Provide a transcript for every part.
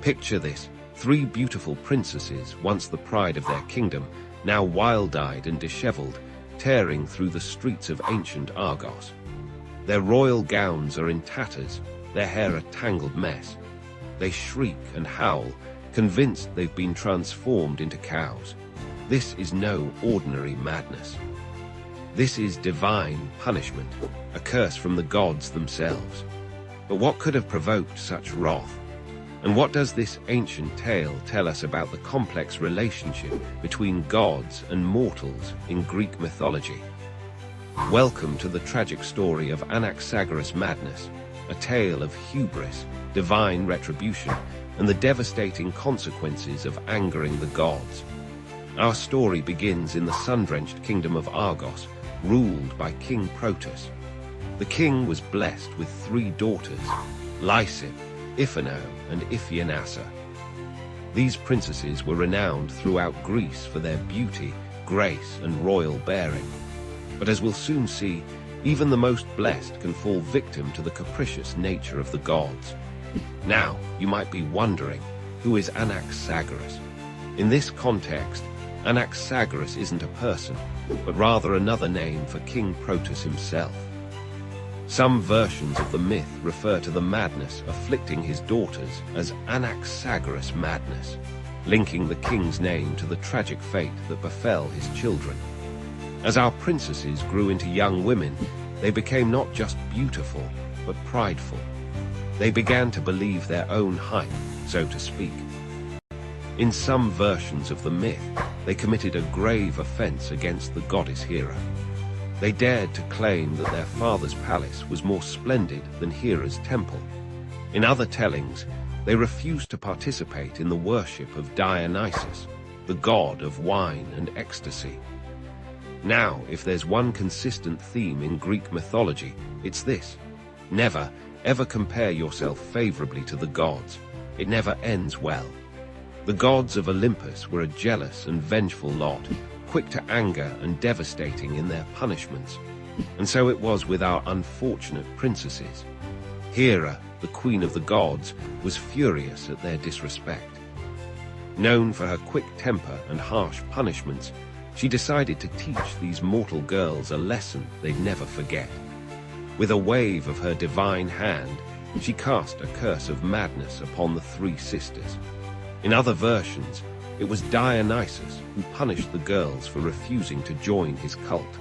Picture this: 3 beautiful princesses, once the pride of their kingdom, now wild-eyed and disheveled, tearing through the streets of ancient Argos. Their royal gowns are in tatters, their hair a tangled mess. They shriek and howl, convinced they've been transformed into cows. This is no ordinary madness. This is divine punishment, a curse from the gods themselves. But what could have provoked such wrath? And what does this ancient tale tell us about the complex relationship between gods and mortals in Greek mythology? Welcome to the tragic story of Anaxagoras' madness, a tale of hubris, divine retribution, and the devastating consequences of angering the gods. Our story begins in the sun-drenched kingdom of Argos, ruled by King Protus. The king was blessed with 3 daughters, Lysippe, Iphano, and Iphianassa. These princesses were renowned throughout Greece for their beauty, grace, and royal bearing. But as we'll soon see, even the most blessed can fall victim to the capricious nature of the gods. Now, you might be wondering, who is Anaxagoras? In this context, Anaxagoras isn't a person, but rather another name for King Protus himself. Some versions of the myth refer to the madness afflicting his daughters as Anaxagoras madness, linking the king's name to the tragic fate that befell his children. As our princesses grew into young women, they became not just beautiful, but prideful. They began to believe their own hype, so to speak. In some versions of the myth, they committed a grave offense against the goddess Hera. They dared to claim that their father's palace was more splendid than Hera's temple. In other tellings, they refused to participate in the worship of Dionysus, the god of wine and ecstasy. Now, if there's one consistent theme in Greek mythology, it's this: never, ever compare yourself favorably to the gods. It never ends well. The gods of Olympus were a jealous and vengeful lot, quick to anger and devastating in their punishments. And so it was with our unfortunate princesses. Hera, the queen of the gods, was furious at their disrespect. Known for her quick temper and harsh punishments, she decided to teach these mortal girls a lesson they'd never forget. With a wave of her divine hand, she cast a curse of madness upon the 3 sisters. In other versions, it was Dionysus who punished the girls for refusing to join his cult.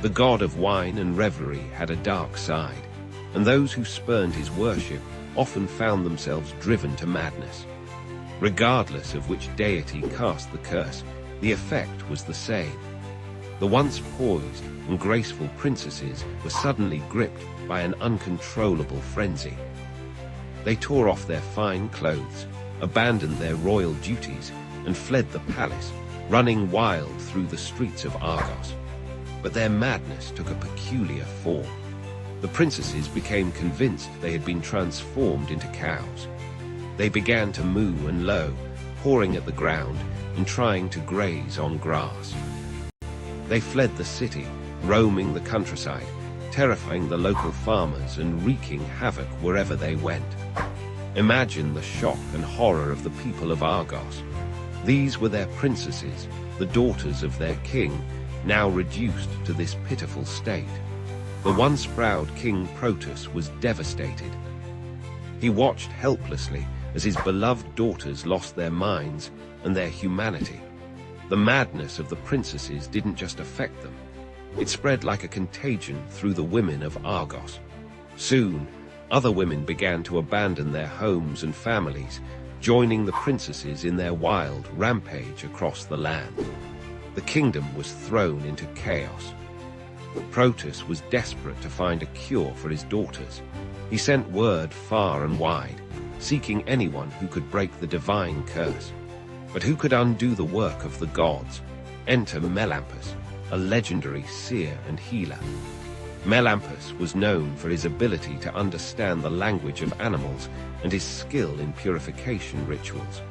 The god of wine and revelry had a dark side, and those who spurned his worship often found themselves driven to madness. Regardless of which deity cast the curse, the effect was the same. The once poised and graceful princesses were suddenly gripped by an uncontrollable frenzy. They tore off their fine clothes, abandoned their royal duties, and fled the palace, running wild through the streets of Argos. But their madness took a peculiar form. The princesses became convinced they had been transformed into cows. They began to moo and low, pawing at the ground and trying to graze on grass. They fled the city, roaming the countryside, terrifying the local farmers and wreaking havoc wherever they went. Imagine the shock and horror of the people of Argos. These were their princesses, the daughters of their king, now reduced to this pitiful state. The once proud King Protus was devastated. He watched helplessly as his beloved daughters lost their minds and their humanity. The madness of the princesses didn't just affect them. It spread like a contagion through the women of Argos. Soon, other women began to abandon their homes and families, joining the princesses in their wild rampage across the land. The kingdom was thrown into chaos. Protus was desperate to find a cure for his daughters. He sent word far and wide, seeking anyone who could break the divine curse. But who could undo the work of the gods? Enter Melampus, a legendary seer and healer. Melampus was known for his ability to understand the language of animals and his skill in purification rituals.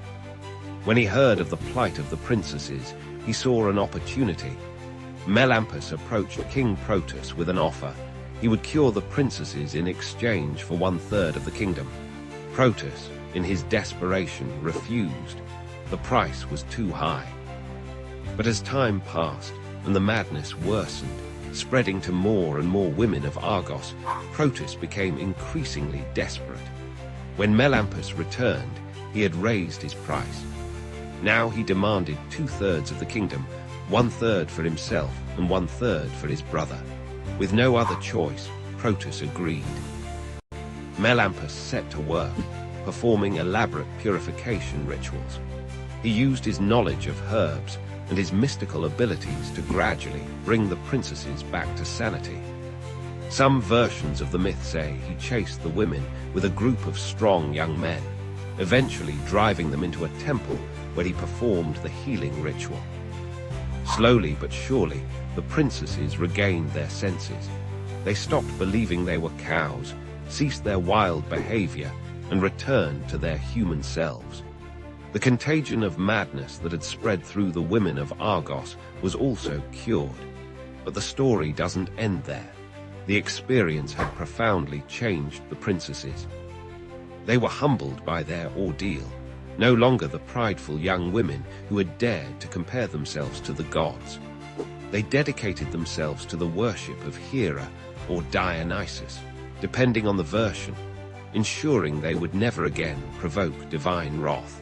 When he heard of the plight of the princesses, he saw an opportunity. Melampus approached King Protus with an offer. He would cure the princesses in exchange for 1/3 of the kingdom. Protus, in his desperation, refused. The price was too high. But as time passed and the madness worsened, spreading to more and more women of Argos, Protus became increasingly desperate. When Melampus returned, he had raised his price. Now he demanded 2/3 of the kingdom, 1/3 for himself and 1/3 for his brother. With no other choice, Protus agreed. Melampus set to work, performing elaborate purification rituals. He used his knowledge of herbs and his mystical abilities to gradually bring the princesses back to sanity. Some versions of the myth say he chased the women with a group of strong young men, eventually driving them into a temple where he performed the healing ritual. Slowly but surely, the princesses regained their senses. They stopped believing they were cows, ceased their wild behavior, and returned to their human selves. The contagion of madness that had spread through the women of Argos was also cured. But the story doesn't end there. The experience had profoundly changed the princesses. They were humbled by their ordeal, no longer the prideful young women who had dared to compare themselves to the gods. They dedicated themselves to the worship of Hera or Dionysus, depending on the version, ensuring they would never again provoke divine wrath.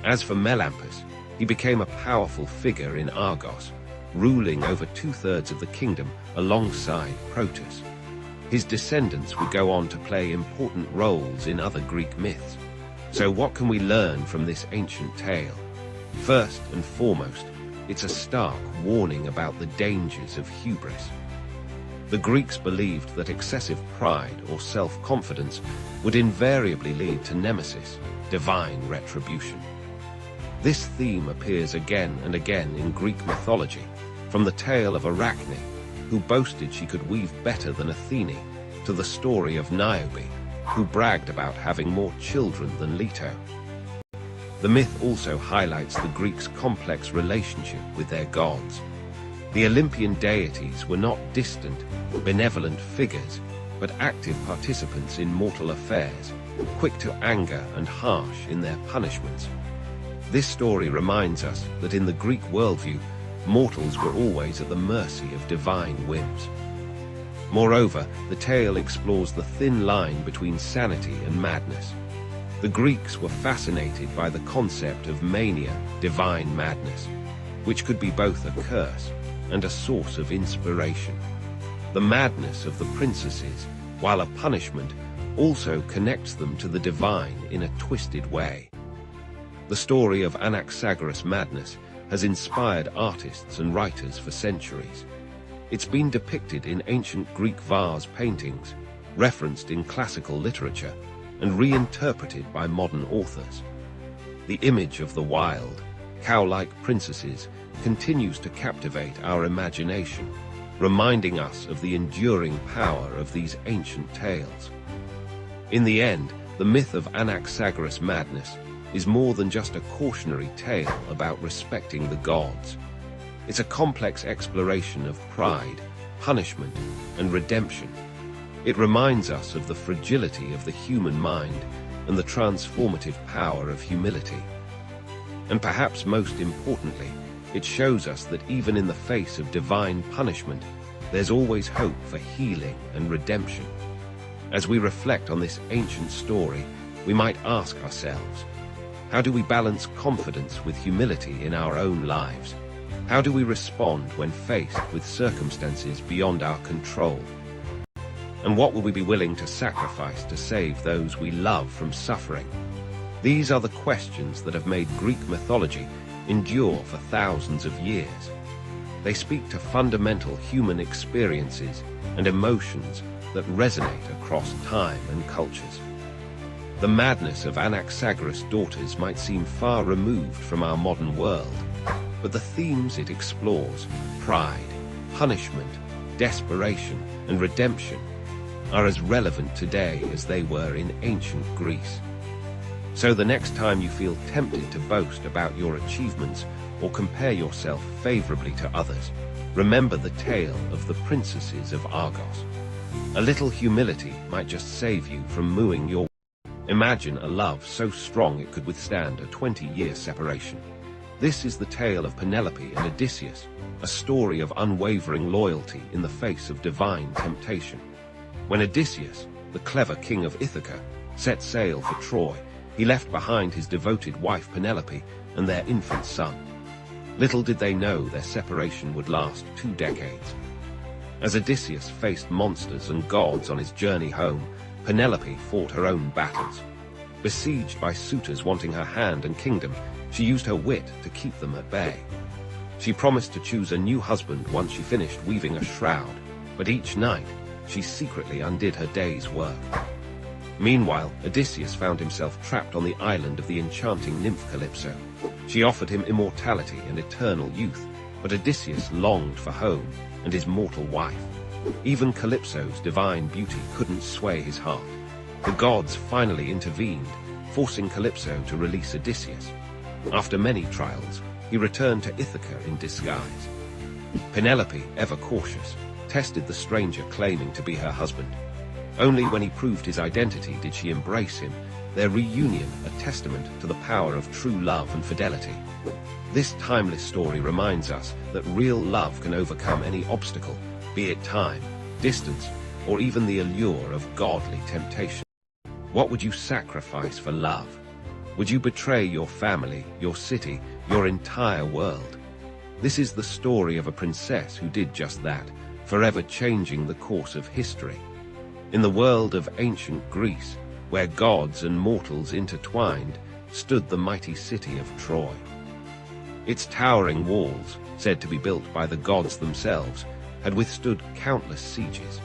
As for Melampus, he became a powerful figure in Argos, ruling over 2/3 of the kingdom alongside Protus. His descendants would go on to play important roles in other Greek myths. So what can we learn from this ancient tale? First and foremost, it's a stark warning about the dangers of hubris. The Greeks believed that excessive pride or self-confidence would invariably lead to nemesis, divine retribution. This theme appears again and again in Greek mythology, from the tale of Arachne, who boasted she could weave better than Athene, to the story of Niobe, who bragged about having more children than Leto. The myth also highlights the Greeks' complex relationship with their gods. The Olympian deities were not distant, benevolent figures, but active participants in mortal affairs, quick to anger and harsh in their punishments. This story reminds us that in the Greek worldview, mortals were always at the mercy of divine whims. Moreover, the tale explores the thin line between sanity and madness. The Greeks were fascinated by the concept of mania, divine madness, which could be both a curse and a source of inspiration. The madness of the princesses, while a punishment, also connects them to the divine in a twisted way. The story of Anaxagoras' madness has inspired artists and writers for centuries. It's been depicted in ancient Greek vase paintings, referenced in classical literature, and reinterpreted by modern authors. The image of the wild, cow-like princesses continues to captivate our imagination, reminding us of the enduring power of these ancient tales. In the end, the myth of Anaxagoras' madness is more than just a cautionary tale about respecting the gods. It's a complex exploration of pride, punishment, and redemption. It reminds us of the fragility of the human mind and the transformative power of humility. And perhaps most importantly, it shows us that even in the face of divine punishment, there's always hope for healing and redemption. As we reflect on this ancient story, we might ask ourselves, how do we balance confidence with humility in our own lives? How do we respond when faced with circumstances beyond our control? And what will we be willing to sacrifice to save those we love from suffering? These are the questions that have made Greek mythology endure for thousands of years. They speak to fundamental human experiences and emotions that resonate across time and cultures. The madness of Anaxagoras' daughters might seem far removed from our modern world, but the themes it explores, pride, punishment, desperation, and redemption, are as relevant today as they were in ancient Greece. So the next time you feel tempted to boast about your achievements or compare yourself favorably to others, remember the tale of the princesses of Argos. A little humility might just save you from mooing your Imagine a love so strong it could withstand a 20-year separation. This is the tale of Penelope and Odysseus, a story of unwavering loyalty in the face of divine temptation. When Odysseus, the clever king of Ithaca, set sail for Troy, he left behind his devoted wife Penelope and their infant son. Little did they know their separation would last 2 decades. As Odysseus faced monsters and gods on his journey home, Penelope fought her own battles. Besieged by suitors wanting her hand and kingdom, she used her wit to keep them at bay. She promised to choose a new husband once she finished weaving a shroud, but each night she secretly undid her day's work. Meanwhile, Odysseus found himself trapped on the island of the enchanting nymph Calypso. She offered him immortality and eternal youth, but Odysseus longed for home and his mortal wife. Even Calypso's divine beauty couldn't sway his heart. The gods finally intervened, forcing Calypso to release Odysseus. After many trials, he returned to Ithaca in disguise. Penelope, ever cautious, tested the stranger claiming to be her husband. Only when he proved his identity did she embrace him, their reunion a testament to the power of true love and fidelity. This timeless story reminds us that real love can overcome any obstacle, be it time, distance, or even the allure of godly temptation. What would you sacrifice for love? Would you betray your family, your city, your entire world? This is the story of a princess who did just that, forever changing the course of history. In the world of ancient Greece, where gods and mortals intertwined, stood the mighty city of Troy. Its towering walls, said to be built by the gods themselves, had withstood countless sieges.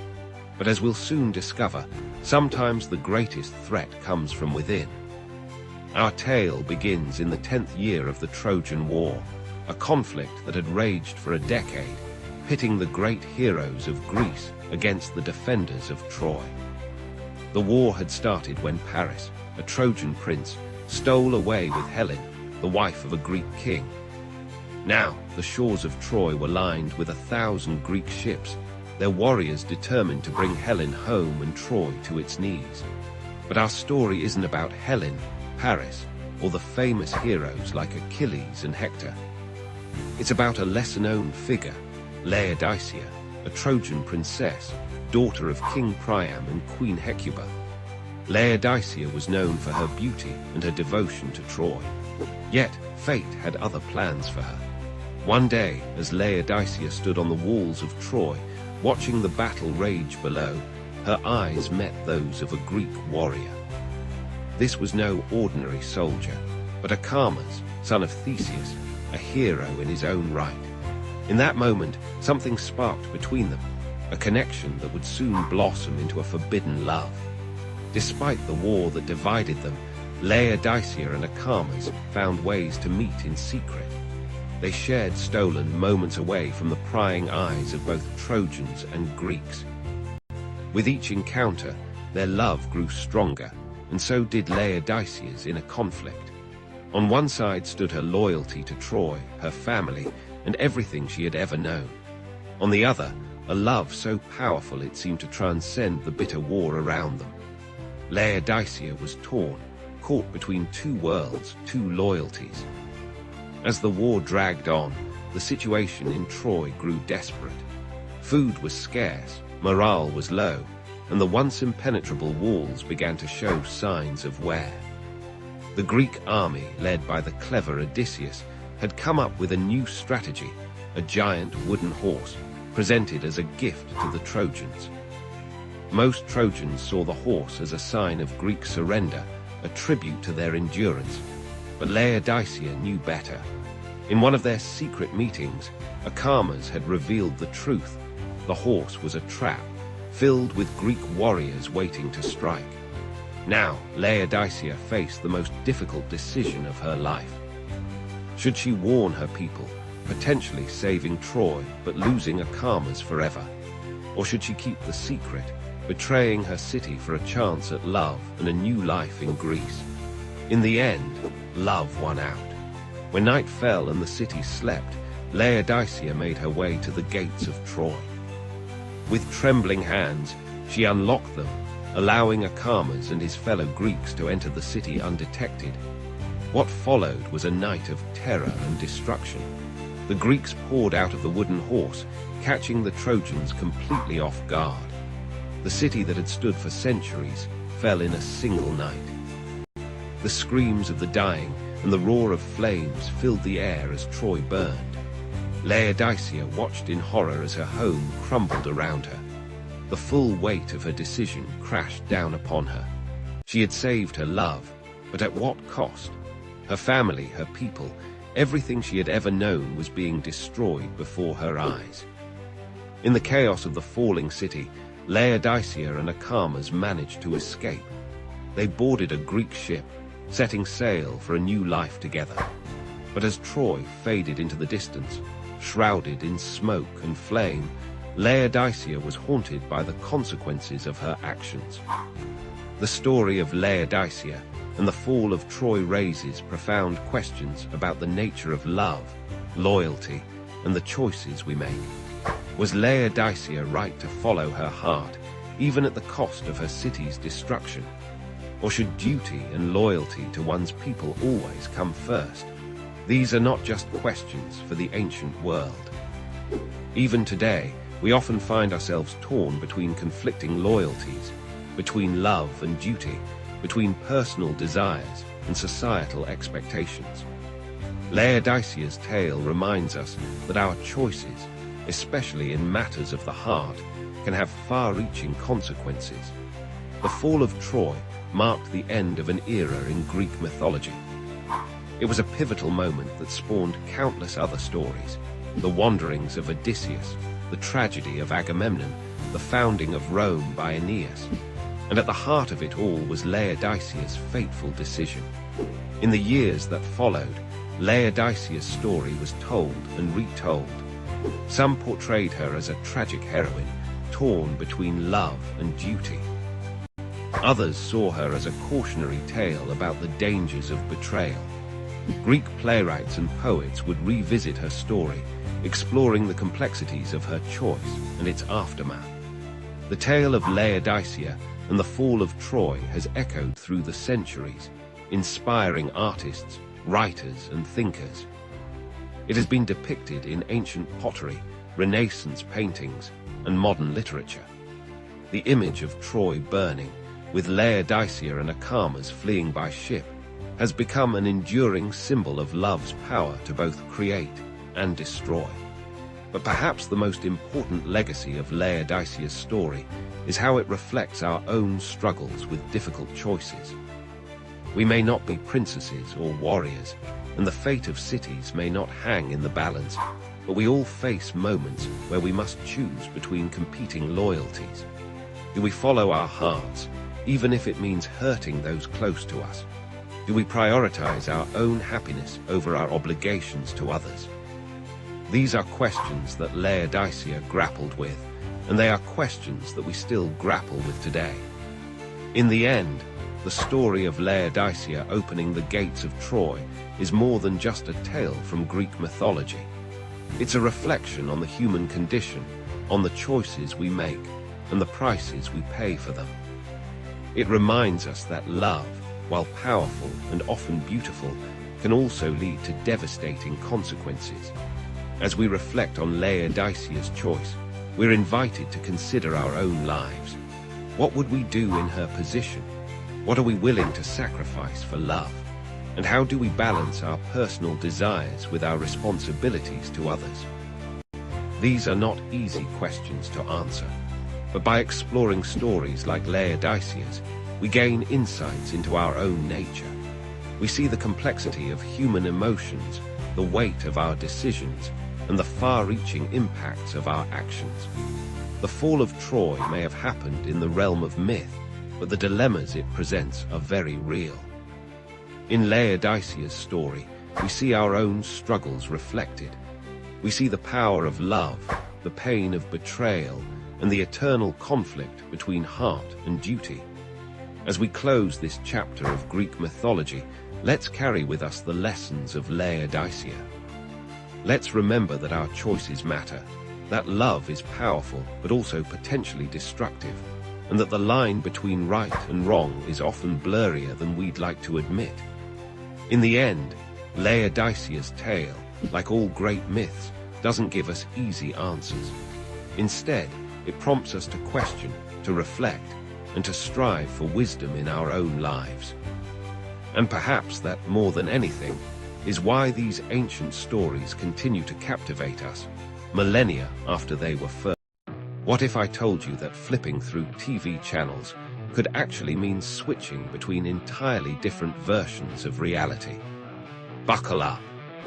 But as we'll soon discover, sometimes the greatest threat comes from within. Our tale begins in the 10th year of the Trojan War, a conflict that had raged for a decade, pitting the great heroes of Greece against the defenders of Troy. The war had started when Paris, a Trojan prince, stole away with Helen, the wife of a Greek king. Now, the shores of Troy were lined with 1,000 Greek ships, their warriors determined to bring Helen home and Troy to its knees. But our story isn't about Helen, Paris, or the famous heroes like Achilles and Hector. It's about a lesser-known figure, Laodicea, a Trojan princess, daughter of King Priam and Queen Hecuba. Laodicea was known for her beauty and her devotion to Troy. Yet, fate had other plans for her. One day, as Laodicea stood on the walls of Troy, watching the battle rage below, her eyes met those of a Greek warrior. This was no ordinary soldier, but Achames, son of Theseus, a hero in his own right. In that moment, something sparked between them, a connection that would soon blossom into a forbidden love. Despite the war that divided them, Laodicea and Achames found ways to meet in secret. They shared stolen moments away from the prying eyes of both Trojans and Greeks. With each encounter, their love grew stronger, and so did Laodicea's in a conflict. On one side stood her loyalty to Troy, her family, and everything she had ever known. On the other, a love so powerful it seemed to transcend the bitter war around them. Laodicea was torn, caught between two worlds, two loyalties. As the war dragged on, the situation in Troy grew desperate. Food was scarce, morale was low, and the once impenetrable walls began to show signs of wear. The Greek army, led by the clever Odysseus, had come up with a new strategy, a giant wooden horse, presented as a gift to the Trojans. Most Trojans saw the horse as a sign of Greek surrender, a tribute to their endurance. But Laodicea knew better. In one of their secret meetings, Achames had revealed the truth. The horse was a trap, filled with Greek warriors waiting to strike. Now, Laodicea faced the most difficult decision of her life. Should she warn her people, potentially saving Troy but losing Achames forever? Or should she keep the secret, betraying her city for a chance at love and a new life in Greece? In the end, love won out. When night fell and the city slept, Laodicea made her way to the gates of Troy. With trembling hands, she unlocked them, allowing Achamas and his fellow Greeks to enter the city undetected. What followed was a night of terror and destruction. The Greeks poured out of the wooden horse, catching the Trojans completely off guard. The city that had stood for centuries fell in a single night. The screams of the dying and the roar of flames filled the air as Troy burned. Laodicea watched in horror as her home crumbled around her. The full weight of her decision crashed down upon her. She had saved her love, but at what cost? Her family, her people, everything she had ever known was being destroyed before her eyes. In the chaos of the falling city, Laodicea and Achamas managed to escape. They boarded a Greek ship, setting sail for a new life together. But as Troy faded into the distance, shrouded in smoke and flame, Laodicea was haunted by the consequences of her actions. The story of Laodicea and the fall of Troy raises profound questions about the nature of love, loyalty, and the choices we make. Was Laodicea right to follow her heart, even at the cost of her city's destruction? Or should duty and loyalty to one's people always come first? These are not just questions for the ancient world. Even today, we often find ourselves torn between conflicting loyalties, between love and duty, between personal desires and societal expectations. Laodicea's tale reminds us that our choices, especially in matters of the heart, can have far-reaching consequences. The fall of Troy marked the end of an era in Greek mythology. It was a pivotal moment that spawned countless other stories: the wanderings of Odysseus, the tragedy of Agamemnon, the founding of Rome by Aeneas. And at the heart of it all was Laodicea's fateful decision. In the years that followed, Laodicea's story was told and retold. Some portrayed her as a tragic heroine, torn between love and duty. Others saw her as a cautionary tale about the dangers of betrayal. Greek playwrights and poets would revisit her story, exploring the complexities of her choice and its aftermath. The tale of Laodicea and the fall of Troy has echoed through the centuries, inspiring artists, writers, and thinkers. It has been depicted in ancient pottery, Renaissance paintings, and modern literature. The image of Troy burning, with Laodicea and Achamas fleeing by ship, has become an enduring symbol of love's power to both create and destroy. But perhaps the most important legacy of Laodicea's story is how it reflects our own struggles with difficult choices. We may not be princesses or warriors, and the fate of cities may not hang in the balance, but we all face moments where we must choose between competing loyalties. Do we follow our hearts, even if it means hurting those close to us? Do we prioritize our own happiness over our obligations to others? These are questions that Laodicea grappled with, and they are questions that we still grapple with today. In the end, the story of Laodicea opening the gates of Troy is more than just a tale from Greek mythology. It's a reflection on the human condition, on the choices we make, and the prices we pay for them. It reminds us that love, while powerful and often beautiful, can also lead to devastating consequences. As we reflect on Laodicea's choice, we're invited to consider our own lives. What would we do in her position? What are we willing to sacrifice for love? And how do we balance our personal desires with our responsibilities to others? These are not easy questions to answer, but by exploring stories like Laodicea's, we gain insights into our own nature. We see the complexity of human emotions, the weight of our decisions, and the far-reaching impacts of our actions. The fall of Troy may have happened in the realm of myth, but the dilemmas it presents are very real. In Laodicea's story, we see our own struggles reflected. We see the power of love, the pain of betrayal, and the eternal conflict between heart and duty. As we close this chapter of Greek mythology, let's carry with us the lessons of Laodicea. Let's remember that our choices matter, that love is powerful but also potentially destructive, and that the line between right and wrong is often blurrier than we'd like to admit. In the end, Laodicea's tale, like all great myths, doesn't give us easy answers. Instead, it prompts us to question, to reflect, and to strive for wisdom in our own lives. And perhaps that, more than anything, is why these ancient stories continue to captivate us, millennia after they were first. What if I told you that flipping through TV channels could actually mean switching between entirely different versions of reality? Buckle up,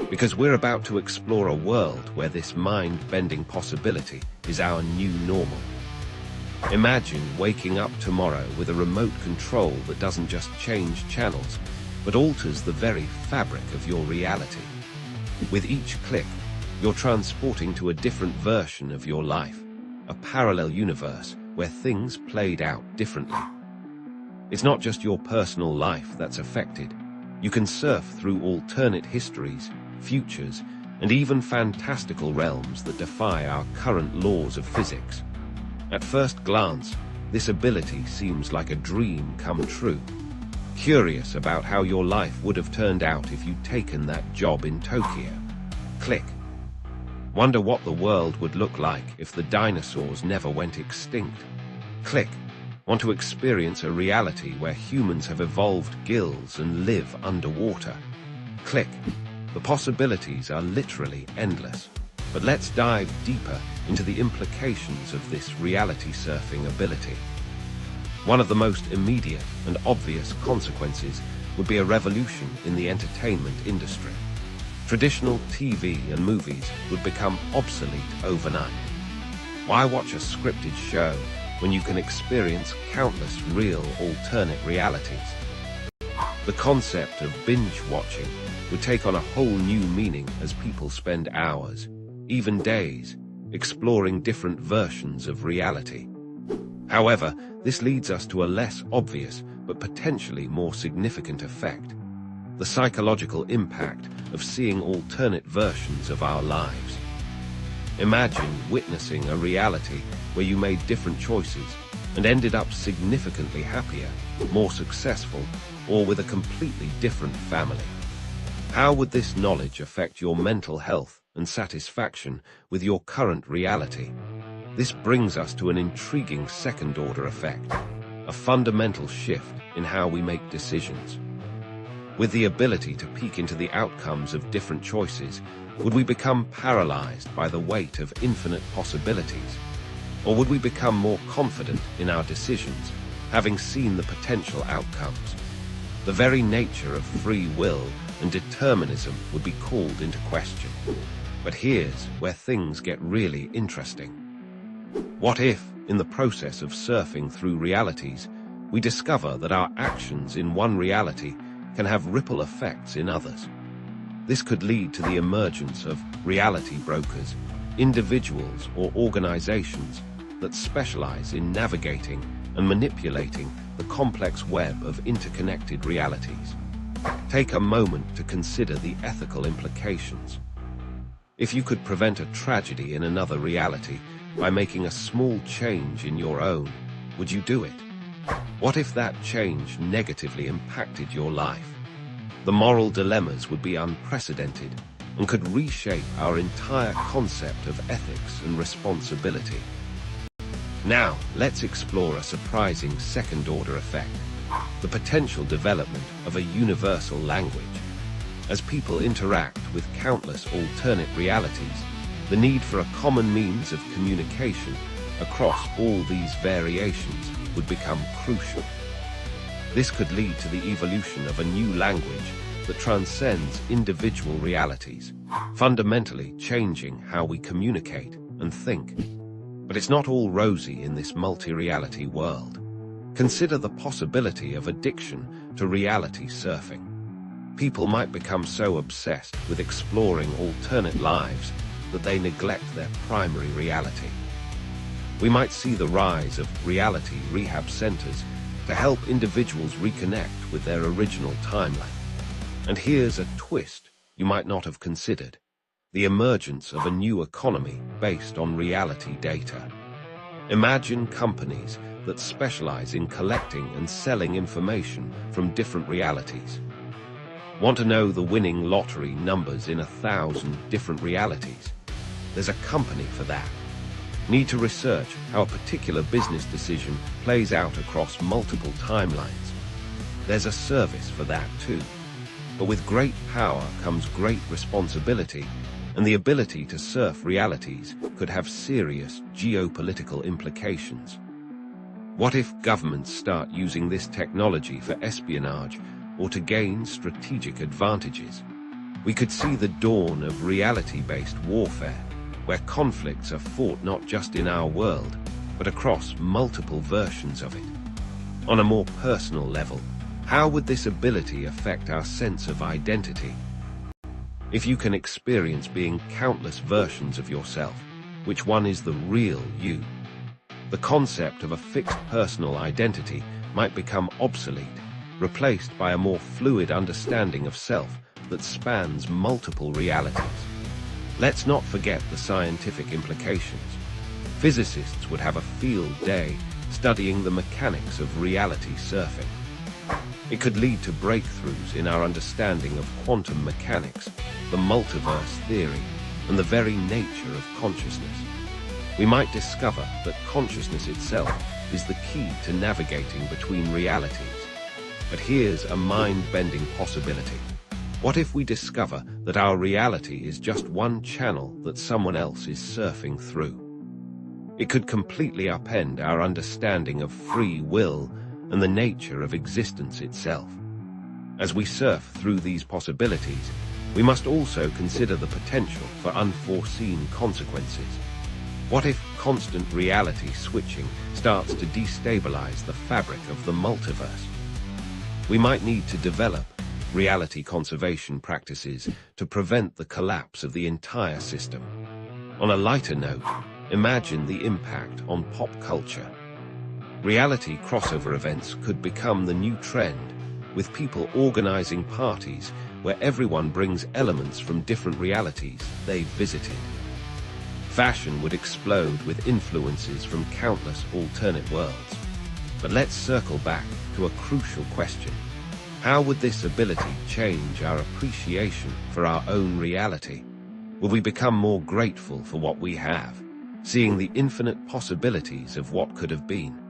because we're about to explore a world where this mind-bending possibility is our new normal. Imagine waking up tomorrow with a remote control that doesn't just change channels, but alters the very fabric of your reality. With each click, you're transporting to a different version of your life, a parallel universe where things played out differently. It's not just your personal life that's affected. You can surf through alternate histories, futures, and even fantastical realms that defy our current laws of physics. At first glance, this ability seems like a dream come true. Curious about how your life would have turned out if you'd taken that job in Tokyo. Click. Wonder what the world would look like if the dinosaurs never went extinct. Click. Want to experience a reality where humans have evolved gills and live underwater. Click. The possibilities are literally endless. But let's dive deeper into the implications of this reality surfing ability. One of the most immediate and obvious consequences would be a revolution in the entertainment industry. Traditional TV and movies would become obsolete overnight. Why watch a scripted show when you can experience countless real alternate realities? The concept of binge watching would take on a whole new meaning as people spend hours, even days, exploring different versions of reality. However, this leads us to a less obvious but potentially more significant effect: the psychological impact of seeing alternate versions of our lives. Imagine witnessing a reality where you made different choices and ended up significantly happier, more successful, or with a completely different family. How would this knowledge affect your mental health and satisfaction with your current reality? This brings us to an intriguing second-order effect, a fundamental shift in how we make decisions. With the ability to peek into the outcomes of different choices, would we become paralyzed by the weight of infinite possibilities? Or would we become more confident in our decisions, having seen the potential outcomes? The very nature of free will and determinism would be called into question. But here's where things get really interesting. What if, in the process of surfing through realities, we discover that our actions in one reality can have ripple effects in others? This could lead to the emergence of reality brokers, individuals or organizations that specialize in navigating and manipulating the complex web of interconnected realities. Take a moment to consider the ethical implications. If you could prevent a tragedy in another reality by making a small change in your own, would you do it? What if that change negatively impacted your life? The moral dilemmas would be unprecedented and could reshape our entire concept of ethics and responsibility. Now, let's explore a surprising second-order effect: the potential development of a universal language. As people interact with countless alternate realities, the need for a common means of communication across all these variations would become crucial. This could lead to the evolution of a new language that transcends individual realities, fundamentally changing how we communicate and think. But it's not all rosy in this multi-reality world. Consider the possibility of addiction to reality surfing. People might become so obsessed with exploring alternate lives that they neglect their primary reality. We might see the rise of reality rehab centers to help individuals reconnect with their original timeline. And here's a twist you might not have considered: the emergence of a new economy based on reality data. Imagine companies that specialize in collecting and selling information from different realities. Want to know the winning lottery numbers in 1,000 different realities? There's a company for that. Need to research how a particular business decision plays out across multiple timelines? There's a service for that too. But with great power comes great responsibility, and the ability to surf realities could have serious geopolitical implications. What if governments start using this technology for espionage or to gain strategic advantages? We could see the dawn of reality-based warfare, where conflicts are fought not just in our world, but across multiple versions of it. On a more personal level, how would this ability affect our sense of identity? If you can experience being countless versions of yourself, which one is the real you? The concept of a fixed personal identity might become obsolete, replaced by a more fluid understanding of self that spans multiple realities. Let's not forget the scientific implications. Physicists would have a field day studying the mechanics of reality surfing. It could lead to breakthroughs in our understanding of quantum mechanics, the multiverse theory, and the very nature of consciousness. We might discover that consciousness itself is the key to navigating between realities. But here's a mind-bending possibility. What if we discover that our reality is just one channel that someone else is surfing through? It could completely upend our understanding of free will and the nature of existence itself. As we surf through these possibilities, we must also consider the potential for unforeseen consequences. What if constant reality switching starts to destabilize the fabric of the multiverse? We might need to develop reality conservation practices to prevent the collapse of the entire system. On a lighter note, imagine the impact on pop culture. Reality crossover events could become the new trend, with people organizing parties where everyone brings elements from different realities they've visited. Fashion would explode with influences from countless alternate worlds. But let's circle back to a crucial question. How would this ability change our appreciation for our own reality? Will we become more grateful for what we have, seeing the infinite possibilities of what could have been?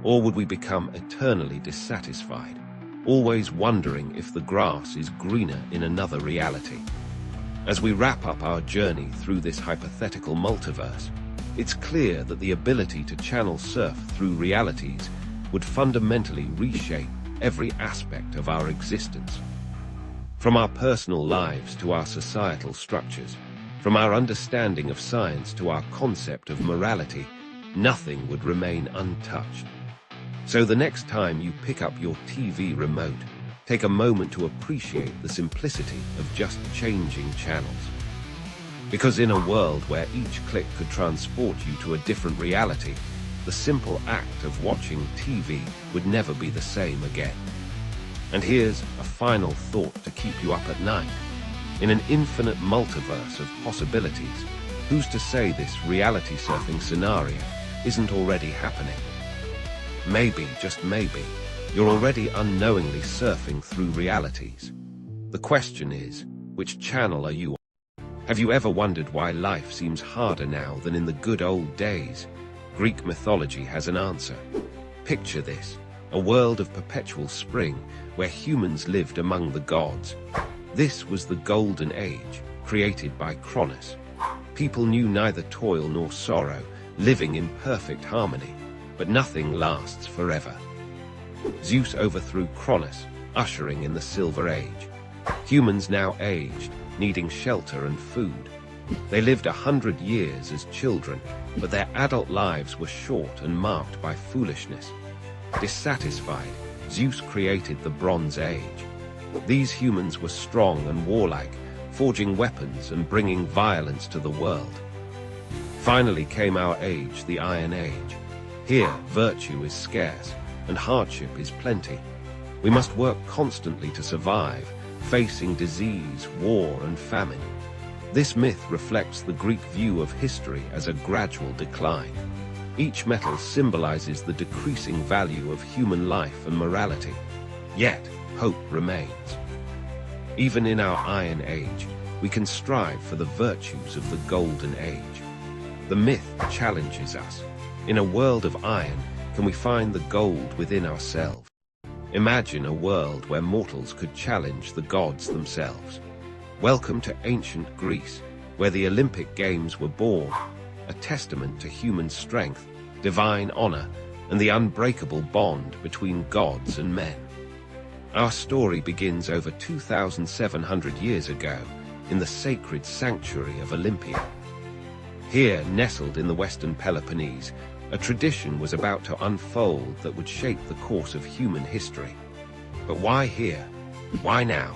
Or would we become eternally dissatisfied, always wondering if the grass is greener in another reality? As we wrap up our journey through this hypothetical multiverse, it's clear that the ability to channel surf through realities would fundamentally reshape every aspect of our existence. From our personal lives to our societal structures, from our understanding of science to our concept of morality, nothing would remain untouched. So the next time you pick up your TV remote, take a moment to appreciate the simplicity of just changing channels. Because in a world where each click could transport you to a different reality, the simple act of watching TV would never be the same again. And here's a final thought to keep you up at night. In an infinite multiverse of possibilities, who's to say this reality surfing scenario isn't already happening? Maybe, just maybe, you're already unknowingly surfing through realities. The question is, which channel are you on? Have you ever wondered why life seems harder now than in the good old days? Greek mythology has an answer. Picture this, a world of perpetual spring where humans lived among the gods. This was the golden age, created by Cronus. People knew neither toil nor sorrow, living in perfect harmony. But nothing lasts forever. Zeus overthrew Cronus, ushering in the Silver Age. Humans now aged, needing shelter and food. They lived 100 years as children, but their adult lives were short and marked by foolishness. Dissatisfied, Zeus created the Bronze Age. These humans were strong and warlike, forging weapons and bringing violence to the world. Finally came our age, the Iron Age. Here, virtue is scarce, and hardship is plenty. We must work constantly to survive, facing disease, war, and famine. This myth reflects the Greek view of history as a gradual decline. Each metal symbolizes the decreasing value of human life and morality. Yet, hope remains. Even in our Iron Age, we can strive for the virtues of the Golden Age. The myth challenges us. In a world of iron, can we find the gold within ourselves? Imagine a world where mortals could challenge the gods themselves. Welcome to ancient Greece, where the Olympic Games were born, a testament to human strength, divine honor, and the unbreakable bond between gods and men. Our story begins over 2,700 years ago in the sacred sanctuary of Olympia. Here, nestled in the western Peloponnese, a tradition was about to unfold that would shape the course of human history. But why here? Why now?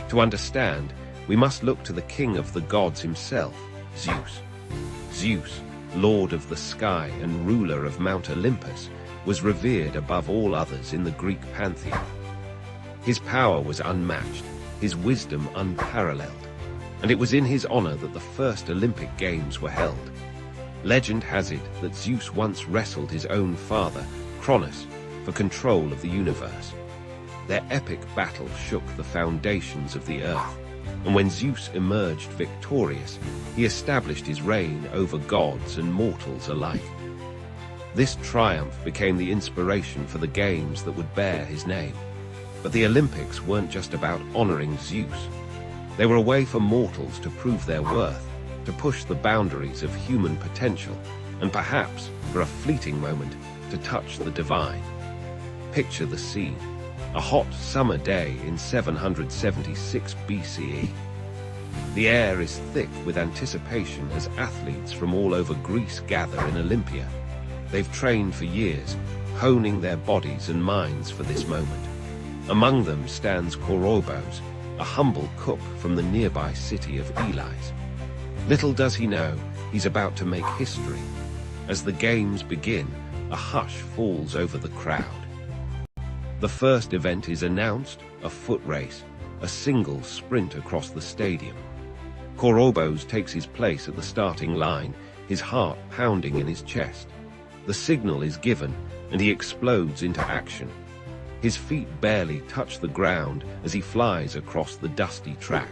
To understand, we must look to the king of the gods himself, Zeus. Zeus, lord of the sky and ruler of Mount Olympus, was revered above all others in the Greek pantheon. His power was unmatched, his wisdom unparalleled, and it was in his honor that the first Olympic Games were held. Legend has it that Zeus once wrestled his own father, Cronus, for control of the universe. Their epic battle shook the foundations of the earth, and when Zeus emerged victorious, he established his reign over gods and mortals alike. This triumph became the inspiration for the games that would bear his name. But the Olympics weren't just about honoring Zeus. They were a way for mortals to prove their worth, to push the boundaries of human potential, and perhaps, for a fleeting moment, to touch the divine. Picture the scene. A hot summer day in 776 BCE. The air is thick with anticipation as athletes from all over Greece gather in Olympia. They've trained for years, honing their bodies and minds for this moment. Among them stands Korobos, a humble cook from the nearby city of Elis. Little does he know, he's about to make history. As the games begin, a hush falls over the crowd. The first event is announced, a foot race, a single sprint across the stadium. Korobos takes his place at the starting line, his heart pounding in his chest. The signal is given, and he explodes into action. His feet barely touch the ground as he flies across the dusty track.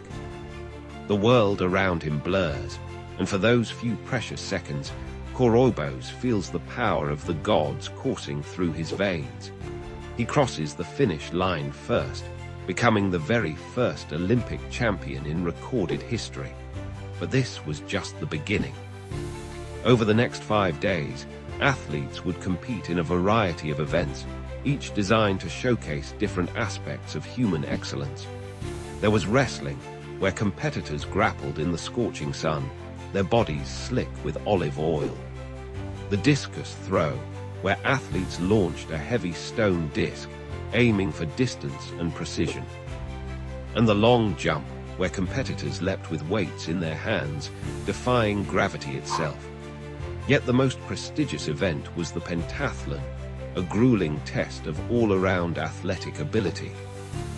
The world around him blurs, and for those few precious seconds, Korobos feels the power of the gods coursing through his veins. He crosses the finish line first, becoming the very first Olympic champion in recorded history. But this was just the beginning. Over the next 5 days, athletes would compete in a variety of events, each designed to showcase different aspects of human excellence. There was wrestling, where competitors grappled in the scorching sun, their bodies slick with olive oil. The discus throw, where athletes launched a heavy stone disc, aiming for distance and precision. And the long jump, where competitors leapt with weights in their hands, defying gravity itself. Yet the most prestigious event was the pentathlon, a grueling test of all-around athletic ability.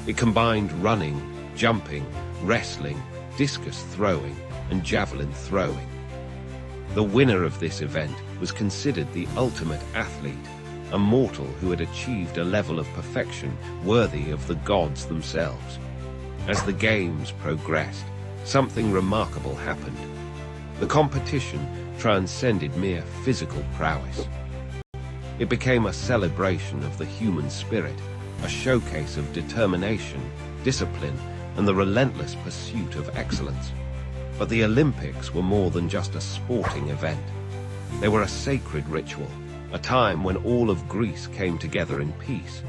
It combined running, jumping, wrestling, discus throwing, and javelin throwing. The winner of this event was considered the ultimate athlete, a mortal who had achieved a level of perfection worthy of the gods themselves. As the games progressed, something remarkable happened. The competition transcended mere physical prowess. It became a celebration of the human spirit, a showcase of determination, discipline, and the relentless pursuit of excellence. But the Olympics were more than just a sporting event. They were a sacred ritual, a time when all of Greece came together in peace.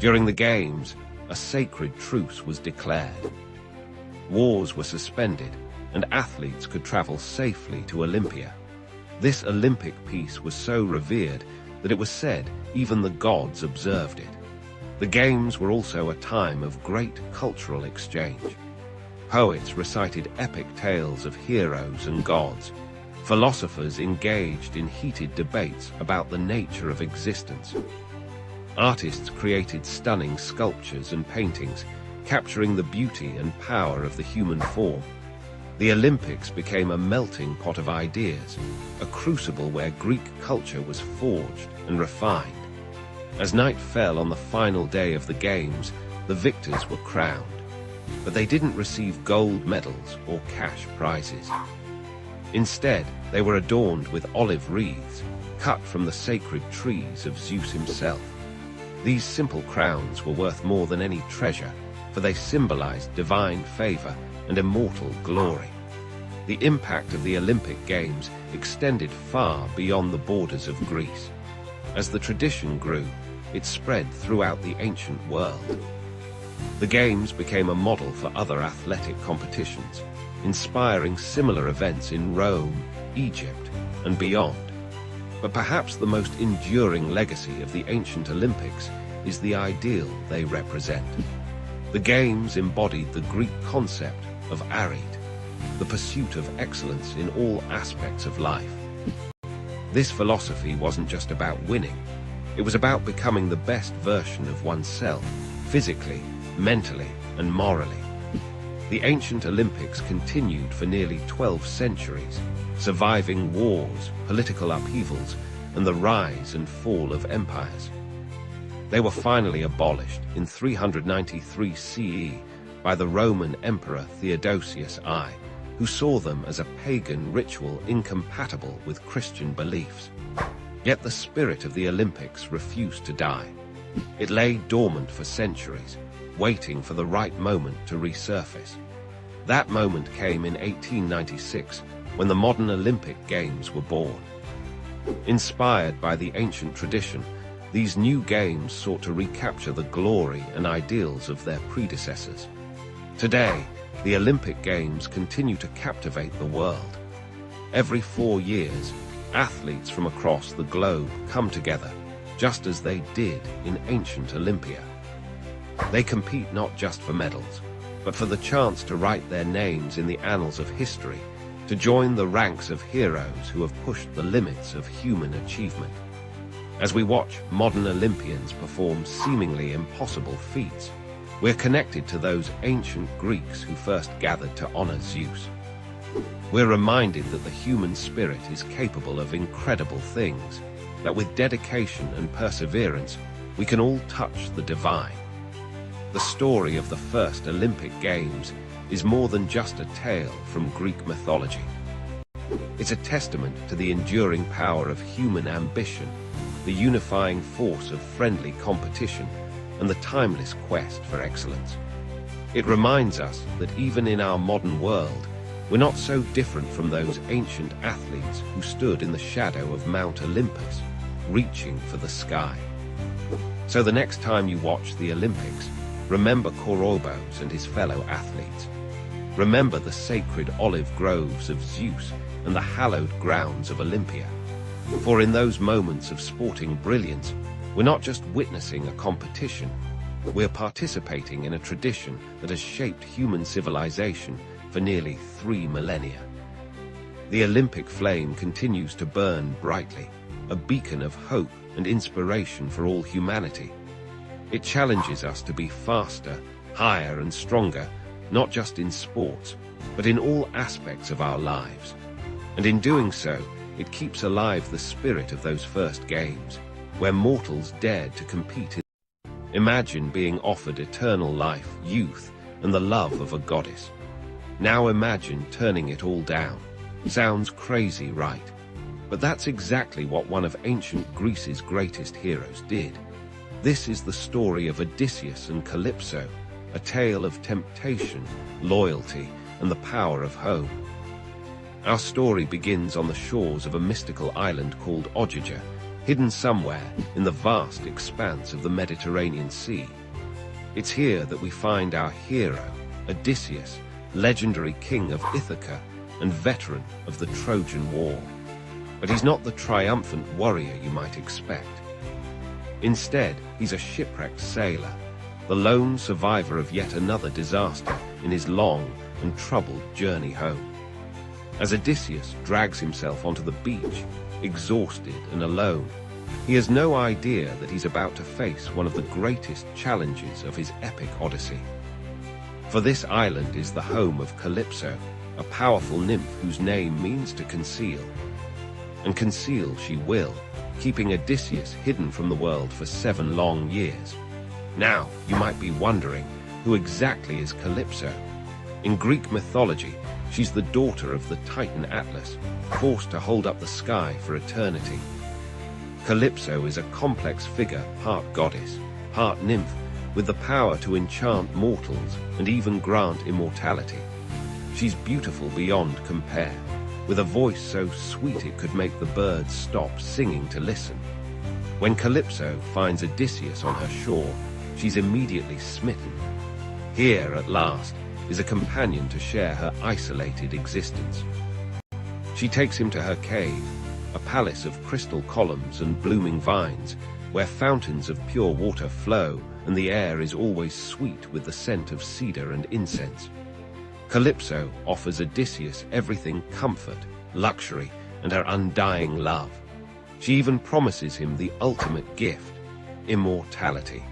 During the Games, a sacred truce was declared. Wars were suspended, and athletes could travel safely to Olympia. This Olympic peace was so revered that it was said even the gods observed it. The Games were also a time of great cultural exchange. Poets recited epic tales of heroes and gods. Philosophers engaged in heated debates about the nature of existence. Artists created stunning sculptures and paintings, capturing the beauty and power of the human form. The Olympics became a melting pot of ideas, a crucible where Greek culture was forged and refined. As night fell on the final day of the Games, the victors were crowned, but they didn't receive gold medals or cash prizes. Instead, they were adorned with olive wreaths, cut from the sacred trees of Zeus himself. These simple crowns were worth more than any treasure, for they symbolized divine favor and immortal glory. The impact of the Olympic Games extended far beyond the borders of Greece. As the tradition grew, it spread throughout the ancient world. The Games became a model for other athletic competitions, inspiring similar events in Rome, Egypt, and beyond. But perhaps the most enduring legacy of the ancient Olympics is the ideal they represent. The Games embodied the Greek concept of arete, the pursuit of excellence in all aspects of life. This philosophy wasn't just about winning, it was about becoming the best version of oneself, physically, mentally, and morally. The ancient Olympics continued for nearly 12 centuries, surviving wars, political upheavals, and the rise and fall of empires. They were finally abolished in 393 CE by the Roman Emperor Theodosius I, who saw them as a pagan ritual incompatible with Christian beliefs. Yet the spirit of the Olympics refused to die. It lay dormant for centuries, waiting for the right moment to resurface. That moment came in 1896, when the modern Olympic Games were born. Inspired by the ancient tradition, these new games sought to recapture the glory and ideals of their predecessors. Today, the Olympic Games continue to captivate the world. Every 4 years, athletes from across the globe come together, just as they did in ancient Olympia. They compete not just for medals, but for the chance to write their names in the annals of history, to join the ranks of heroes who have pushed the limits of human achievement. As we watch modern Olympians perform seemingly impossible feats, we're connected to those ancient Greeks who first gathered to honor Zeus. We're reminded that the human spirit is capable of incredible things, that with dedication and perseverance, we can all touch the divine. The story of the first Olympic Games is more than just a tale from Greek mythology. It's a testament to the enduring power of human ambition, the unifying force of friendly competition, and the timeless quest for excellence. It reminds us that even in our modern world, we're not so different from those ancient athletes who stood in the shadow of Mount Olympus, reaching for the sky. So the next time you watch the Olympics, remember Korobos and his fellow athletes. Remember the sacred olive groves of Zeus and the hallowed grounds of Olympia. For in those moments of sporting brilliance, we're not just witnessing a competition, we're participating in a tradition that has shaped human civilization for nearly 3 millennia. The Olympic flame continues to burn brightly, a beacon of hope and inspiration for all humanity. It challenges us to be faster, higher, and stronger, not just in sports, but in all aspects of our lives. And in doing so, it keeps alive the spirit of those first games, where mortals dared to compete. Imagine being offered eternal life, youth, and the love of a goddess. Now imagine turning it all down. Sounds crazy, right? But that's exactly what one of ancient Greece's greatest heroes did. This is the story of Odysseus and Calypso, a tale of temptation, loyalty, and the power of home. Our story begins on the shores of a mystical island called Ogygia, hidden somewhere in the vast expanse of the Mediterranean Sea. It's here that we find our hero, Odysseus, legendary king of Ithaca and veteran of the Trojan War. But he's not the triumphant warrior you might expect. Instead, he's a shipwrecked sailor, the lone survivor of yet another disaster in his long and troubled journey home. As Odysseus drags himself onto the beach, exhausted and alone, he has no idea that he's about to face one of the greatest challenges of his epic odyssey. For this island is the home of Calypso, a powerful nymph whose name means to conceal. And conceal she will, keeping Odysseus hidden from the world for 7 long years. Now, you might be wondering, who exactly is Calypso? In Greek mythology, she's the daughter of the Titan Atlas, forced to hold up the sky for eternity. Calypso is a complex figure, part goddess, part nymph, with the power to enchant mortals and even grant immortality. She's beautiful beyond compare, with a voice so sweet it could make the birds stop singing to listen. When Calypso finds Odysseus on her shore, she's immediately smitten. Here, at last, is a companion to share her isolated existence. She takes him to her cave, a palace of crystal columns and blooming vines, where fountains of pure water flow and the air is always sweet with the scent of cedar and incense. Calypso offers Odysseus everything: comfort, luxury, and her undying love. She even promises him the ultimate gift: immortality.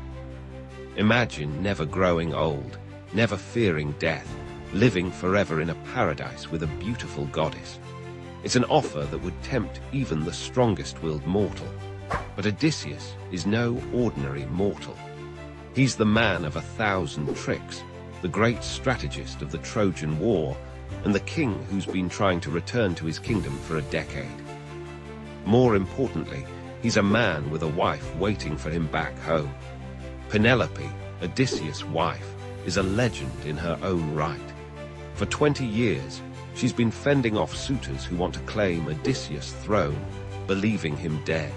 Imagine never growing old, never fearing death, living forever in a paradise with a beautiful goddess. It's an offer that would tempt even the strongest-willed mortal. But Odysseus is no ordinary mortal. He's the man of 1,000 tricks, the great strategist of the Trojan War, and the king who's been trying to return to his kingdom for a decade. More importantly, he's a man with a wife waiting for him back home. Penelope, Odysseus' wife, is a legend in her own right. For 20 years, she's been fending off suitors who want to claim Odysseus' throne, believing him dead.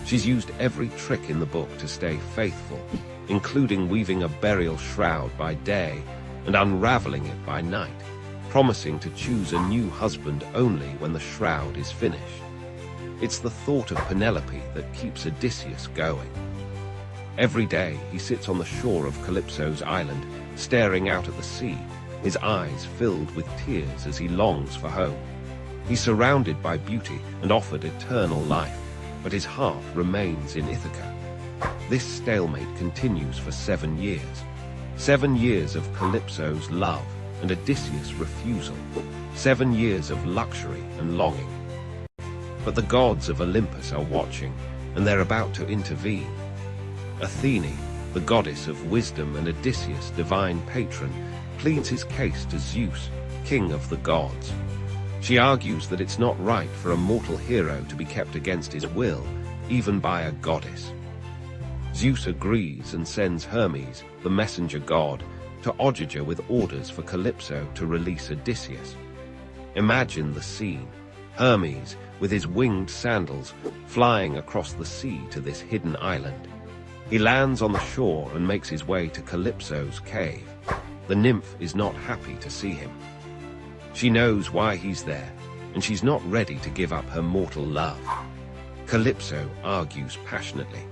She's used every trick in the book to stay faithful, including weaving a burial shroud by day and unraveling it by night, promising to choose a new husband only when the shroud is finished. It's the thought of Penelope that keeps Odysseus going. Every day he sits on the shore of Calypso's island, staring out at the sea, his eyes filled with tears as he longs for home. He's surrounded by beauty and offered eternal life, but his heart remains in Ithaca. This stalemate continues for 7 years. 7 years of Calypso's love and Odysseus' refusal. 7 years of luxury and longing. But the gods of Olympus are watching, and they're about to intervene. Athene, the goddess of wisdom and Odysseus' divine patron, pleads his case to Zeus, king of the gods. She argues that it's not right for a mortal hero to be kept against his will, even by a goddess. Zeus agrees and sends Hermes, the messenger god, to Ogygia with orders for Calypso to release Odysseus. Imagine the scene: Hermes, with his winged sandals, flying across the sea to this hidden island. He lands on the shore and makes his way to Calypso's cave. The nymph is not happy to see him. She knows why he's there, and she's not ready to give up her mortal love. Calypso argues passionately.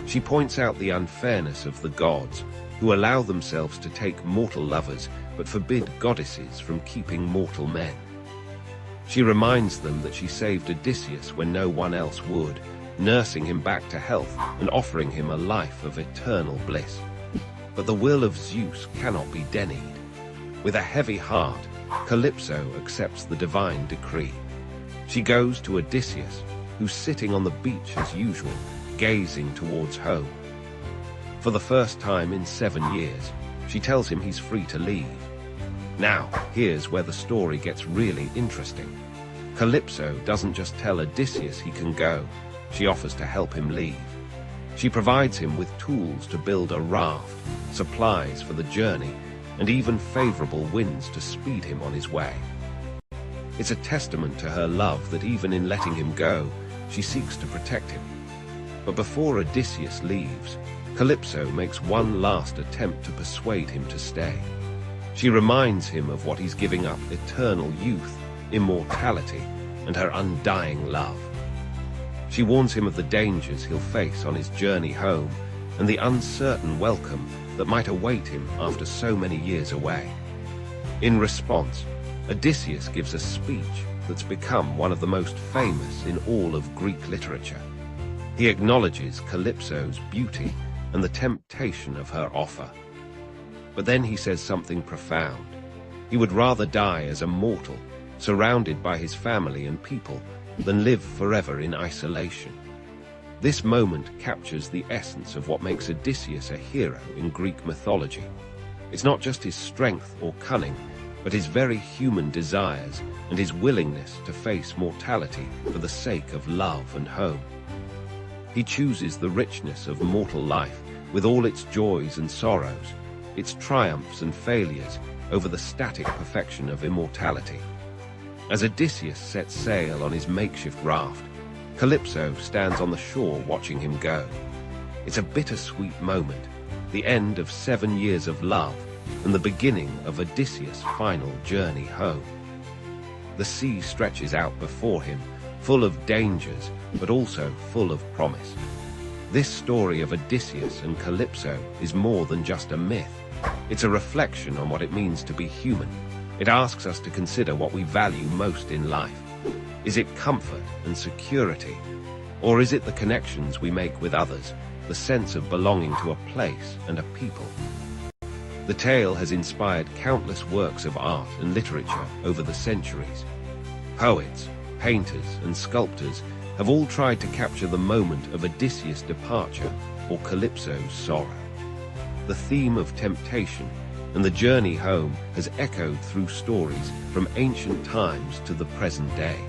She points out the unfairness of the gods, who allow themselves to take mortal lovers but forbid goddesses from keeping mortal men. She reminds them that she saved Odysseus when no one else would, nursing him back to health and offering him a life of eternal bliss. But the will of Zeus cannot be denied. With a heavy heart, Calypso accepts the divine decree. She goes to Odysseus, who's sitting on the beach as usual, gazing towards home. For the first time in 7 years, she tells him he's free to leave. Now, here's where the story gets really interesting. Calypso doesn't just tell Odysseus he can go, she offers to help him leave. She provides him with tools to build a raft, supplies for the journey, and even favorable winds to speed him on his way. It's a testament to her love that even in letting him go, she seeks to protect him. But before Odysseus leaves, Calypso makes one last attempt to persuade him to stay. She reminds him of what he's giving up: eternal youth, immortality, and her undying love. She warns him of the dangers he'll face on his journey home and the uncertain welcome that might await him after so many years away. In response, Odysseus gives a speech that's become one of the most famous in all of Greek literature. He acknowledges Calypso's beauty and the temptation of her offer. But then he says something profound. He would rather die as a mortal, surrounded by his family and people, than live forever in isolation. This moment captures the essence of what makes Odysseus a hero in Greek mythology. It's not just his strength or cunning, but his very human desires and his willingness to face mortality for the sake of love and home. He chooses the richness of mortal life with all its joys and sorrows, its triumphs and failures, over the static perfection of immortality. As Odysseus sets sail on his makeshift raft, Calypso stands on the shore watching him go. It's a bittersweet moment, the end of 7 years of love and the beginning of Odysseus' final journey home. The sea stretches out before him, full of dangers, but also full of promise. This story of Odysseus and Calypso is more than just a myth. It's a reflection on what it means to be human. It asks us to consider what we value most in life. Is it comfort and security? Or is it the connections we make with others, the sense of belonging to a place and a people? The tale has inspired countless works of art and literature over the centuries. Poets, painters, and sculptors have all tried to capture the moment of Odysseus' departure or Calypso's sorrow. The theme of temptation and the journey home has echoed through stories from ancient times to the present day.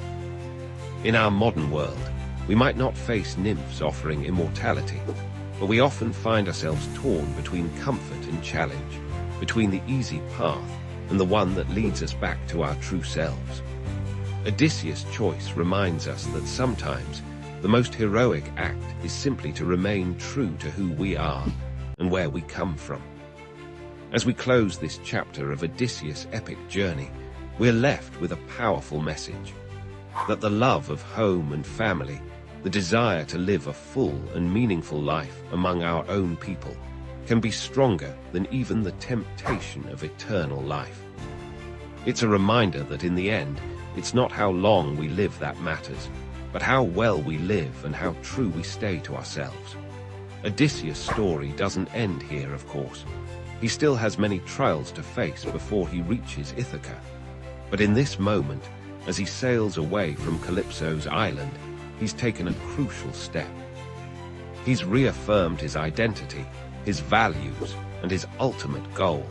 In our modern world, we might not face nymphs offering immortality, but we often find ourselves torn between comfort and challenge, between the easy path and the one that leads us back to our true selves. Odysseus' choice reminds us that sometimes the most heroic act is simply to remain true to who we are and where we come from. As we close this chapter of Odysseus' epic journey, we're left with a powerful message: that the love of home and family, the desire to live a full and meaningful life among our own people, can be stronger than even the temptation of eternal life. It's a reminder that in the end, it's not how long we live that matters, but how well we live and how true we stay to ourselves. Odysseus' story doesn't end here, of course. He still has many trials to face before he reaches Ithaca. But in this moment, as he sails away from Calypso's island, he's taken a crucial step. He's reaffirmed his identity, his values, and his ultimate goal.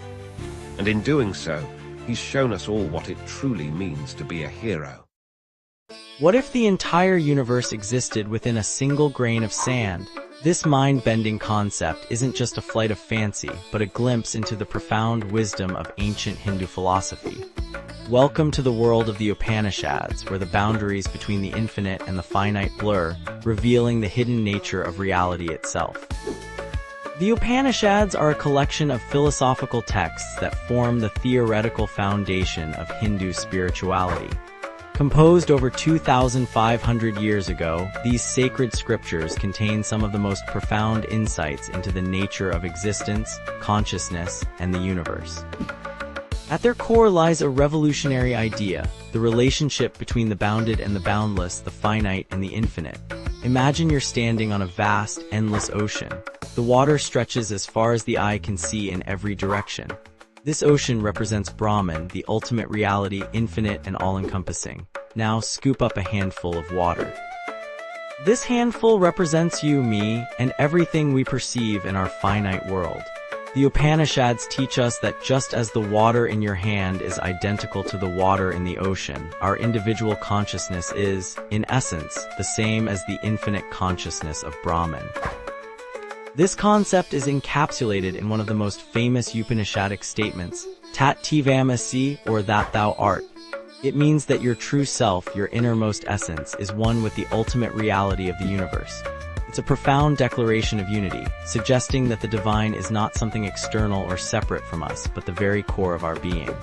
And in doing so, he's shown us all what it truly means to be a hero. What if the entire universe existed within a single grain of sand? This mind-bending concept isn't just a flight of fancy, but a glimpse into the profound wisdom of ancient Hindu philosophy. Welcome to the world of the Upanishads, where the boundaries between the infinite and the finite blur, revealing the hidden nature of reality itself. The Upanishads are a collection of philosophical texts that form the theoretical foundation of Hindu spirituality. Composed over 2,500 years ago, these sacred scriptures contain some of the most profound insights into the nature of existence, consciousness, and the universe. At their core lies a revolutionary idea: the relationship between the bounded and the boundless, the finite and the infinite. Imagine you're standing on a vast, endless ocean. The water stretches as far as the eye can see in every direction. This ocean represents Brahman, the ultimate reality, infinite and all-encompassing. Now scoop up a handful of water. This handful represents you, me, and everything we perceive in our finite world. The Upanishads teach us that just as the water in your hand is identical to the water in the ocean, our individual consciousness is, in essence, the same as the infinite consciousness of Brahman. This concept is encapsulated in one of the most famous Upanishadic statements, tat-tvamasi, or that thou art. It means that your true self, your innermost essence, is one with the ultimate reality of the universe. It's a profound declaration of unity, suggesting that the divine is not something external or separate from us, but the very core of our being.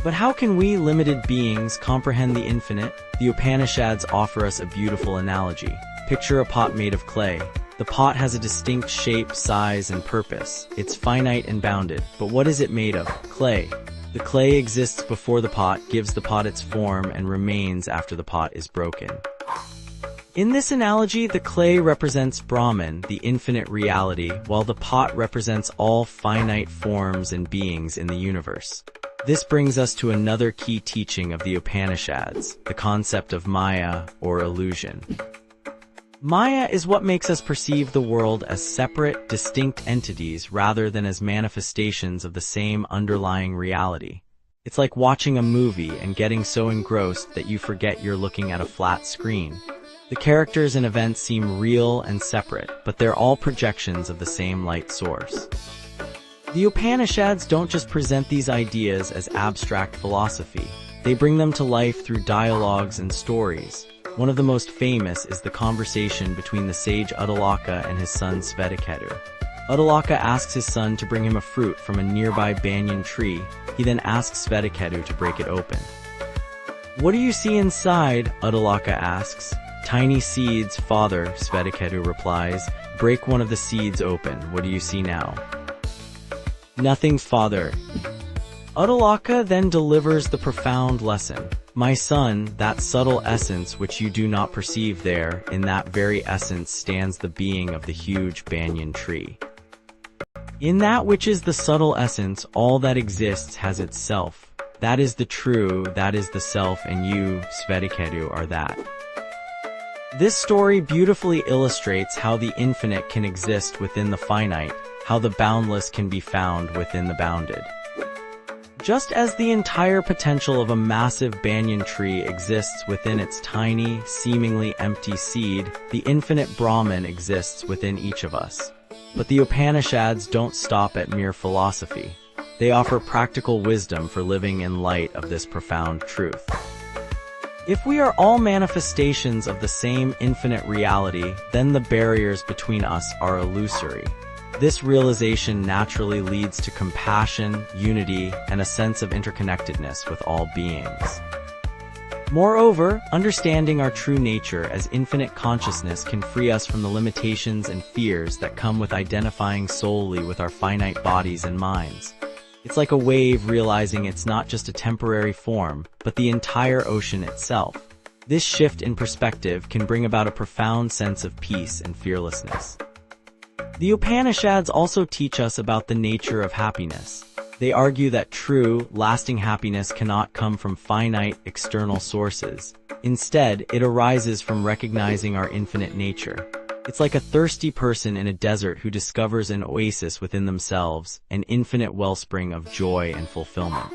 But how can we, limited beings, comprehend the infinite? The Upanishads offer us a beautiful analogy. Picture a pot made of clay. The pot has a distinct shape, size, and purpose. It's finite and bounded, but what is it made of? Clay. The clay exists before the pot, gives the pot its form, and remains after the pot is broken. In this analogy, the clay represents Brahman, the infinite reality, while the pot represents all finite forms and beings in the universe. This brings us to another key teaching of the Upanishads, the concept of Maya, or illusion. Maya is what makes us perceive the world as separate, distinct entities rather than as manifestations of the same underlying reality. It's like watching a movie and getting so engrossed that you forget you're looking at a flat screen. The characters and events seem real and separate, but they're all projections of the same light source. The Upanishads don't just present these ideas as abstract philosophy. They bring them to life through dialogues and stories. One of the most famous is the conversation between the sage Uddalaka and his son Svetaketu. Uddalaka asks his son to bring him a fruit from a nearby banyan tree. He then asks Svetaketu to break it open. "What do you see inside?" Uddalaka asks. "Tiny seeds, father," Svetaketu replies. "Break one of the seeds open. What do you see now?" "Nothing, father." Uddalaka then delivers the profound lesson. "My son, that subtle essence which you do not perceive there, in that very essence stands the being of the huge banyan tree. In that which is the subtle essence, all that exists has its self. That is the true, that is the self, and you, Svetaketu, are that." This story beautifully illustrates how the infinite can exist within the finite, how the boundless can be found within the bounded. Just as the entire potential of a massive banyan tree exists within its tiny, seemingly empty seed, the infinite Brahman exists within each of us. But the Upanishads don't stop at mere philosophy. They offer practical wisdom for living in light of this profound truth. If we are all manifestations of the same infinite reality, then the barriers between us are illusory. This realization naturally leads to compassion, unity, and a sense of interconnectedness with all beings. Moreover, understanding our true nature as infinite consciousness can free us from the limitations and fears that come with identifying solely with our finite bodies and minds. It's like a wave realizing it's not just a temporary form, but the entire ocean itself. This shift in perspective can bring about a profound sense of peace and fearlessness. The Upanishads also teach us about the nature of happiness. They argue that true, lasting happiness cannot come from finite, external sources. Instead, it arises from recognizing our infinite nature. It's like a thirsty person in a desert who discovers an oasis within themselves, an infinite wellspring of joy and fulfillment.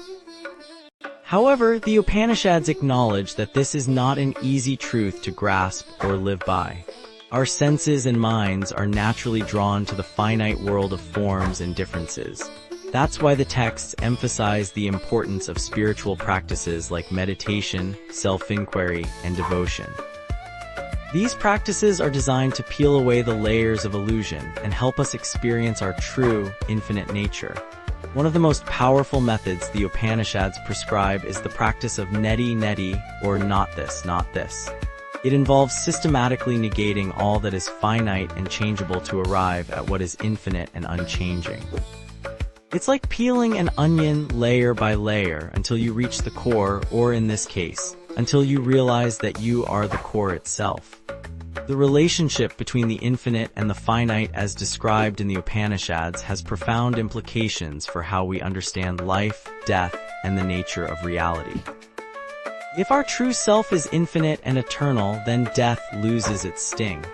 However, the Upanishads acknowledge that this is not an easy truth to grasp or live by. Our senses and minds are naturally drawn to the finite world of forms and differences. That's why the texts emphasize the importance of spiritual practices like meditation, self-inquiry, and devotion. These practices are designed to peel away the layers of illusion and help us experience our true, infinite nature. One of the most powerful methods the Upanishads prescribe is the practice of neti, or not this, not this. It involves systematically negating all that is finite and changeable to arrive at what is infinite and unchanging. It's like peeling an onion layer by layer until you reach the core, or in this case, until you realize that you are the core itself. The relationship between the infinite and the finite as described in the Upanishads has profound implications for how we understand life, death, and the nature of reality. If our true self is infinite and eternal, then death loses its sting.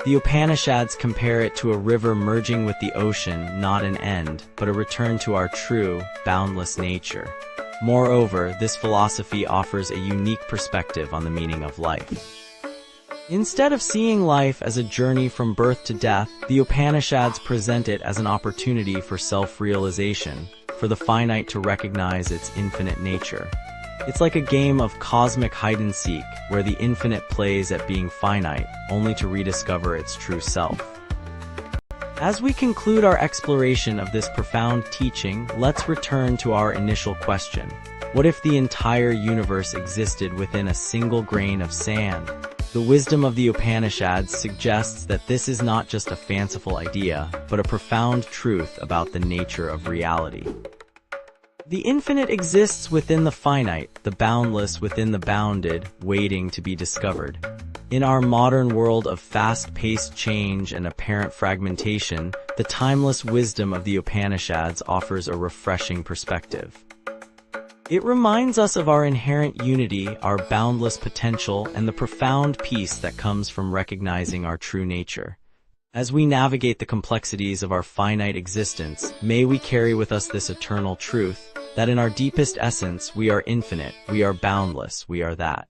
The Upanishads compare it to a river merging with the ocean, not an end, but a return to our true, boundless nature. Moreover, this philosophy offers a unique perspective on the meaning of life. Instead of seeing life as a journey from birth to death, the Upanishads present it as an opportunity for self-realization, for the finite to recognize its infinite nature. It's like a game of cosmic hide-and-seek, where the infinite plays at being finite, only to rediscover its true self. As we conclude our exploration of this profound teaching, let's return to our initial question. What if the entire universe existed within a single grain of sand? The wisdom of the Upanishads suggests that this is not just a fanciful idea, but a profound truth about the nature of reality. The infinite exists within the finite, the boundless within the bounded, waiting to be discovered. In our modern world of fast-paced change and apparent fragmentation, the timeless wisdom of the Upanishads offers a refreshing perspective. It reminds us of our inherent unity, our boundless potential, and the profound peace that comes from recognizing our true nature. As we navigate the complexities of our finite existence, may we carry with us this eternal truth, that in our deepest essence we are infinite, we are boundless, we are that.